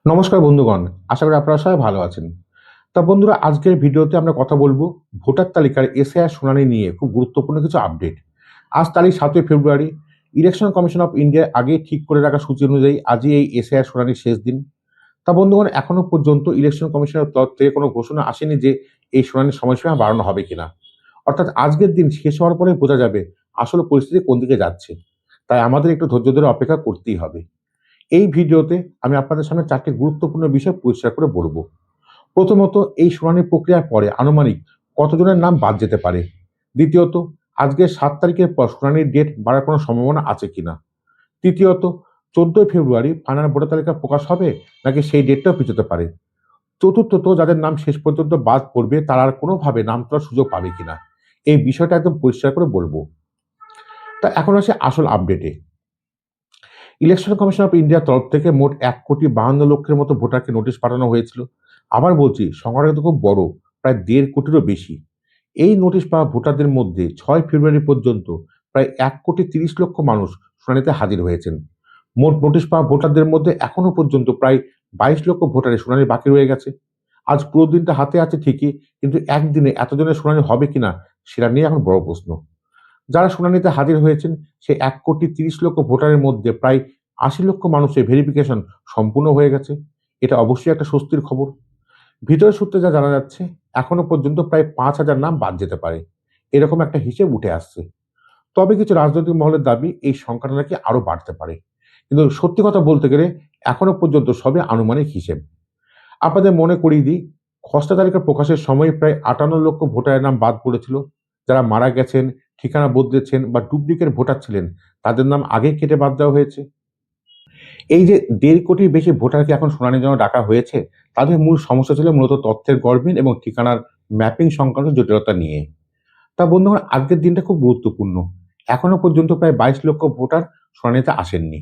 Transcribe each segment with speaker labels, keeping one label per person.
Speaker 1: নমস্কার বন্ধুগণ, আশা করি আপনারা সবাই ভালো আছেন। তা বন্ধুরা, আজকের ভিডিওতে আমরা কথা বলবো ভোটার তালিকার এসআইআর শুনানি নিয়ে খুব গুরুত্বপূর্ণ কিছু আপডেট। আজ তারিখ 7ই ফেব্রুয়ারি। ইলেকশন কমিশন অফ ইন্ডিয়া আগে ঠিক করে রাখা সূচি অনুযায়ী আজই এই এসআইআর শুনানির শেষ দিন। তা বন্ধুগণ, এখনো পর্যন্ত ইলেকশন কমিশনের তরফ থেকে কোনো ঘোষণা আসেনি যে এই শুনানির সময়সীমা বাড়ানো হবে কিনা। অর্থাৎ আজকের দিন শেষ হওয়ার পরে বোঝা যাবে আসলে পরিস্থিতি কোন দিকে যাচ্ছে। তাই আমাদের একটু ধৈর্য ধরে অপেক্ষা করতেই হবে। এই ভিডিওতে আমি আপনাদের সামনে 4টি গুরুত্বপূর্ণ বিষয় পরিষ্কার করে বলব। প্রথমত, এই শুনানি প্রক্রিয়ার পরে আনুমানিক কতজনের নাম বাদ যেতে পারে। দ্বিতীয়ত, আজকের 7 তারিখের পর শুনানির ডেট বাড়ার কোনো সম্ভাবনা আছে কিনা। তৃতীয়ত, 14ই ফেব্রুয়ারি ফাইনাল ভোটার তালিকা প্রকাশ হবে নাকি সেই ডেটটাও পিছোতে পারে। চতুর্থত, যাদের নাম শেষ পর্যন্ত বাদ পড়বে তারা আর কোনোভাবে নাম তোলার সুযোগ পাবে কিনা। এই বিষয়টা একদম পরিষ্কার করে বলবো। তা এখন আসে আসল আপডেটে। ইলেকশন কমিশন অফ ইন্ডিয়ার তরফ থেকে মোট 1,52,00,000 মতো ভোটারকে নোটিশ পাঠানো হয়েছিল। আবার বলছি, সংখ্যাটা কিন্তু খুব বড়, প্রায় 1.5 কোটিরও বেশি। এই নোটিশ পাওয়া ভোটারদের মধ্যে 6 ফেব্রুয়ারি পর্যন্ত প্রায় 1,30,00,000 মানুষ শুনানিতে হাজির হয়েছেন। মোট নোটিশ পাওয়া ভোটারদের মধ্যে এখনো পর্যন্ত প্রায় 22 লক্ষ ভোটারের শুনানি বাকি রয়ে গেছে। আজ পুরো দিনটা হাতে আছে ঠিকই, কিন্তু একদিনে এতজনের শুনানি হবে কিনা সেটা নিয়ে এখন বড় প্রশ্ন। যারা শুনানিতে হাজির হয়েছেন সেই 1,30,00,000 ভোটারের মধ্যে প্রায় ৮০ লক্ষ মানুষের ভেরিফিকেশন সম্পূর্ণ হয়ে গেছে। এটা অবশ্যই একটা স্বস্তির খবর। ভিতরের সূত্রে যা জানা যাচ্ছে, এখনো পর্যন্ত প্রায় ৫,০০০ নাম বাদ যেতে পারে, এরকম একটা হিসেব উঠে আসছে। তবে কিছু রাজনৈতিক মহলের দাবি এই সংখ্যাটা নাকি আরো বাড়তে পারে। কিন্তু সত্যি কথা বলতে গেলে এখনো পর্যন্ত সবে আনুমানিক হিসেব। আপনাদের মনে করিয়ে দিই, খসড়া তালিকা প্রকাশের সময় প্রায় ৫৮ লক্ষ ভোটারের নাম বাদ পড়েছিল। যারা মারা গেছেন, ঠিকানা বদলেছেন বা ডুপ্লিকেট ভোটার ছিলেন, তাদের নাম আগেই কেটে বাদ দেওয়া হয়েছে। এই যে ১.৫ কোটির বেশি ভোটারকে এখন শুনানির জন্য ডাকা হয়েছে, তাদের মূল সমস্যা ছিল মূলত তথ্যের গরমিল এবং ঠিকানার ম্যাপিং সংক্রান্ত জটিলতা নিয়ে। তা বন্ধুগণ, আজকের দিনটা খুব গুরুত্বপূর্ণ। এখনো পর্যন্ত প্রায় ২২ লক্ষ ভোটার শুনানিতে আসেননি।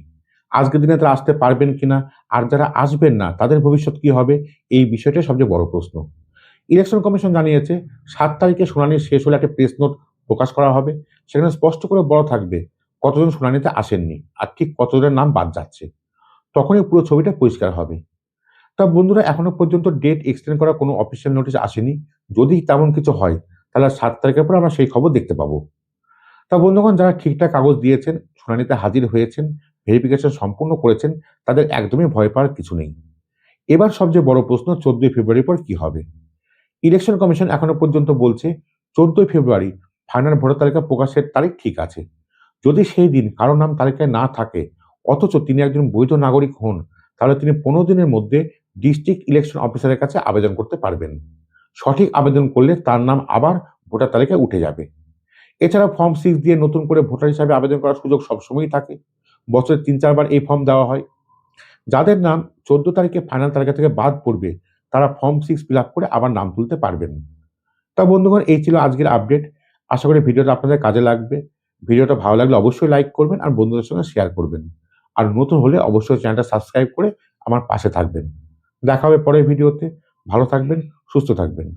Speaker 1: আজকের দিনে তারা আসতে পারবেন কিনা, আর যারা আসবেন না তাদের ভবিষ্যৎ কি হবে, এই বিষয়টাই সবচেয়ে বড় প্রশ্ন। ইলেকশন কমিশন জানিয়েছে ৭ তারিখে শুনানি শেষ হলে একটা প্রেস নোট প্রকাশ করা হবে। সেখানে স্পষ্ট করে বলা থাকবে কতজন শুনানিতে আসেননি আর ঠিক কতজনের নাম বাদ যাচ্ছে। তখনই পুরো ছবিটা পরিষ্কার হবে। তা বন্ধুরা, এখনো পর্যন্ত ডেট এক্সটেন্ড করার কোনো অফিসিয়াল নোটিশ আসেনি। যদি তেমন কিছু হয় তাহলে ৭ তারিখের পর আমরা সেই খবর দেখতে পাবো। তা বন্ধুগণ, যারা ঠিকঠাক কাগজ দিয়েছেন, শুনানিতে হাজির হয়েছেন, ভেরিফিকেশন সম্পূর্ণ করেছেন, তাদের একদমই ভয় পাওয়ার কিছু নেই। এবার সবচেয়ে বড় প্রশ্ন, 14ই ফেব্রুয়ারির পর কি হবে। ইলেকশন কমিশন এখনো পর্যন্ত বলছে 14ই ফেব্রুয়ারি ফাইনাল ভোটার তালিকা প্রকাশের তারিখ ঠিক আছে। যদি সেই দিন কারো নাম তালিকায় না থাকে অথচ তিনি একজন বৈধ নাগরিক হন, তাহলে তিনি 15 দিনের মধ্যে ডিস্ট্রিক্ট ইলেকশন অফিসারের কাছে আবেদন করতে পারবেন। সঠিক আবেদন করলে তার নাম আবার ভোটার তালিকায় উঠে যাবে। এছাড়া ফর্ম 6 দিয়ে নতুন করে ভোটার হিসাবে আবেদন করার সুযোগ সবসময়ই থাকে। বছরে ৩-৪ বার এই ফর্ম দেওয়া হয়। যাদের নাম 14 তারিখে ফাইনাল তালিকা থেকে বাদ পড়বে, তারা ফর্ম 6 ফিল আপ করে আবার নাম তুলতে পারবেন। তা বন্ধুগণ, এই ছিল আজকের আপডেট। আশা করি ভিডিওটা আপনাদের কাজে লাগবে। ভিডিওটা ভালো লাগলে অবশ্যই লাইক করবেন আর বন্ধুদের সঙ্গে শেয়ার করবেন। আর নতুন হলে অবশ্যই চ্যানেলটা সাবস্ক্রাইব করে আমার পাশে থাকবেন। দেখা হবে পরের ভিডিওতে। ভালো থাকবেন, সুস্থ থাকবেন।